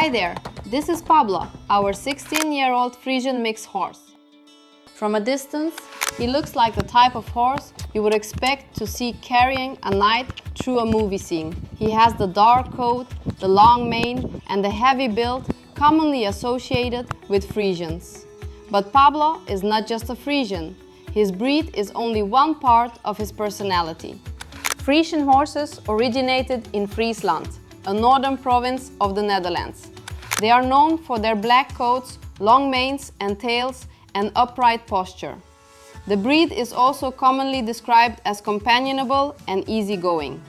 Hi there, this is Pablo, our 16-year-old Friesian mixed horse. From a distance, he looks like the type of horse you would expect to see carrying a knight through a movie scene. He has the dark coat, the long mane, and the heavy build commonly associated with Friesians. But Pablo is not just a Friesian. His breed is only one part of his personality. Friesian horses originated in Friesland, a northern province of the Netherlands. They are known for their black coats, long manes and tails, and upright posture. The breed is also commonly described as companionable and easygoing.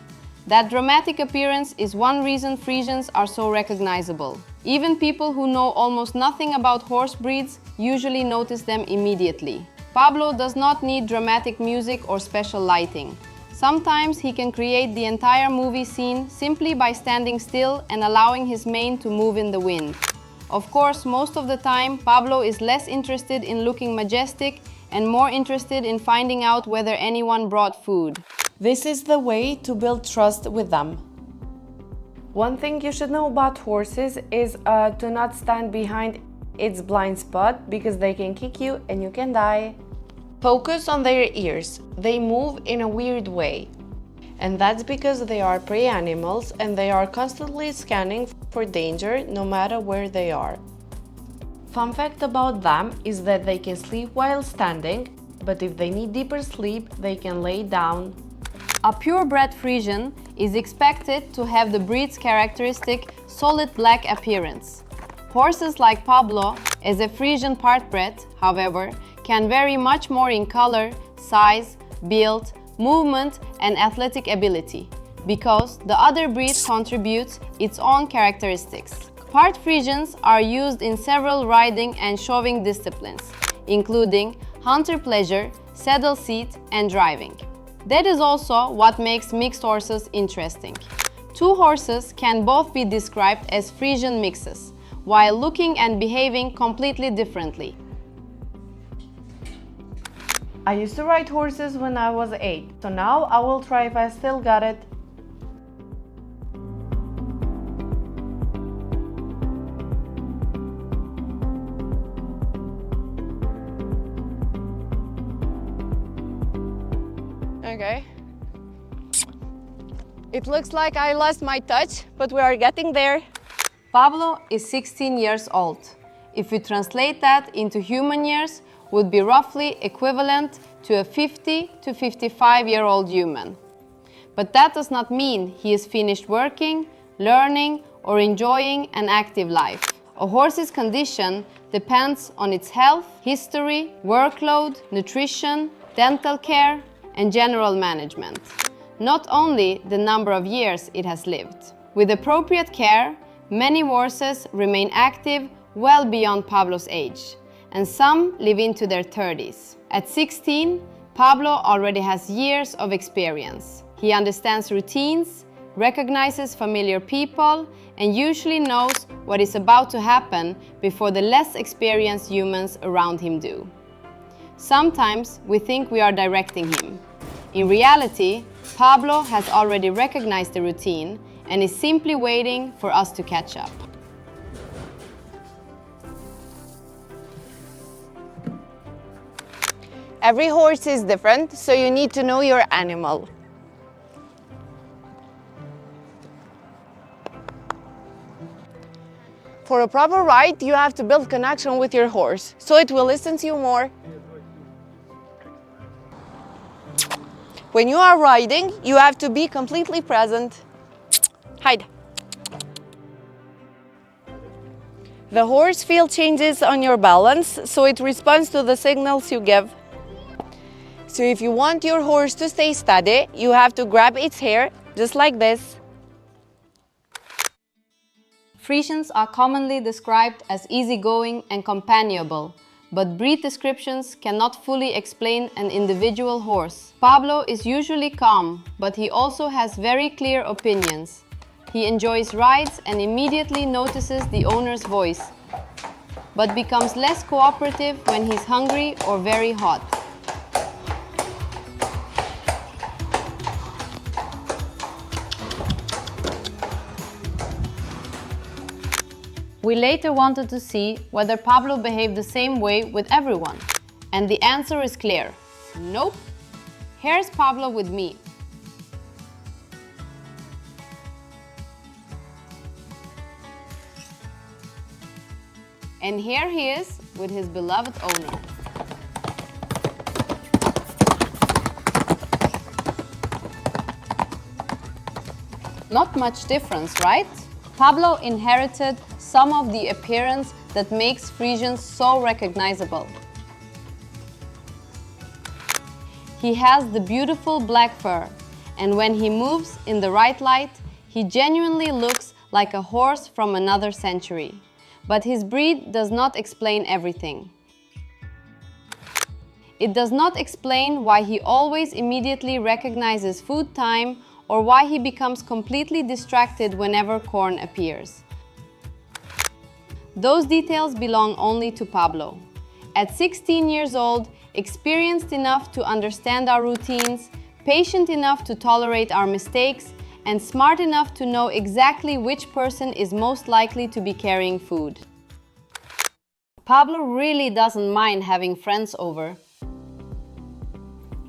That dramatic appearance is one reason Friesians are so recognizable. Even people who know almost nothing about horse breeds usually notice them immediately. Pablo does not need dramatic music or special lighting. Sometimes he can create the entire movie scene simply by standing still and allowing his mane to move in the wind. Of course, most of the time, Pablo is less interested in looking majestic and more interested in finding out whether anyone brought food. This is the way to build trust with them. One thing you should know about horses is to not stand behind its blind spot because they can kick you and you can die. Focus on their ears. They move in a weird way. And that's because they are prey animals and they are constantly scanning for danger no matter where they are. Fun fact about them is that they can sleep while standing, but if they need deeper sleep, they can lay down. A purebred Friesian is expected to have the breed's characteristic solid black appearance. Horses like Pablo, as a Friesian partbred, however, can vary much more in color, size, build, movement, and athletic ability, because the other breed contributes its own characteristics. Part Friesians are used in several riding and showing disciplines, including hunter pleasure, saddle seat, and driving. That is also what makes mixed horses interesting. Two horses can both be described as Friesian mixes, while looking and behaving completely differently. I used to ride horses when I was 8, so now I will try if I still got it. Okay. It looks like I lost my touch, but we are getting there. Pablo is 16 years old. If we translate that into human years, would be roughly equivalent to a 50 to 55-year-old human. But that does not mean he is finished working, learning, or enjoying an active life. A horse's condition depends on its health, history, workload, nutrition, dental care, and general management, not only the number of years it has lived. With appropriate care, many horses remain active well beyond Pablo's age, and some live into their 30s. At 16, Pablo already has years of experience. He understands routines, recognizes familiar people, and usually knows what is about to happen before the less experienced humans around him do. Sometimes we think we are directing him. In reality, Pablo has already recognized the routine and is simply waiting for us to catch up. Every horse is different, so you need to know your animal. For a proper ride, you have to build connection with your horse, so it will listen to you more. When you are riding, you have to be completely present. Hide. The horse feels changes on your balance, so it responds to the signals you give. So if you want your horse to stay steady, you have to grab its hair, just like this. Friesians are commonly described as easygoing and companionable, but breed descriptions cannot fully explain an individual horse. Pablo is usually calm, but he also has very clear opinions. He enjoys rides and immediately notices the owner's voice, but becomes less cooperative when he's hungry or very hot. We later wanted to see whether Pablo behaved the same way with everyone. And the answer is clear. Nope. Here's Pablo with me. And here he is with his beloved owner. Not much difference, right? Pablo inherited some of the appearance that makes Friesians so recognizable. He has the beautiful black fur, and when he moves in the right light, he genuinely looks like a horse from another century. But his breed does not explain everything. It does not explain why he always immediately recognizes food time or why he becomes completely distracted whenever corn appears. Those details belong only to Pablo. At 16 years old, experienced enough to understand our routines, patient enough to tolerate our mistakes, and smart enough to know exactly which person is most likely to be carrying food. Pablo really doesn't mind having friends over.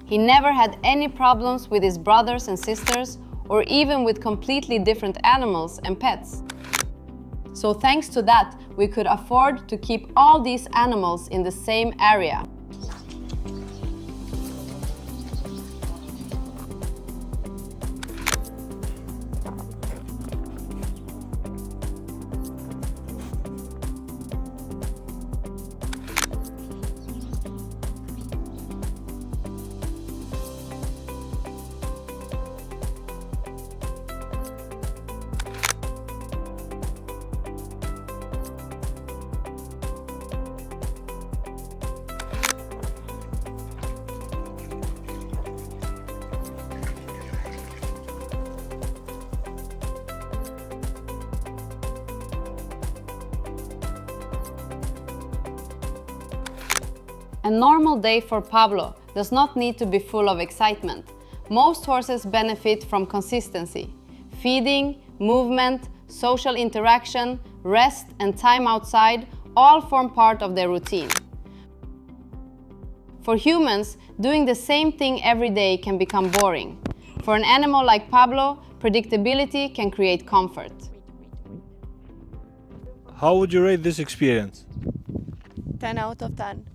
He never had any problems with his brothers and sisters, or even with completely different animals and pets. So thanks to that, we could afford to keep all these animals in the same area. A normal day for Pablo does not need to be full of excitement. Most horses benefit from consistency. Feeding, movement, social interaction, rest, and time outside all form part of their routine. For humans, doing the same thing every day can become boring. For an animal like Pablo, predictability can create comfort. How would you rate this experience? 10 out of 10.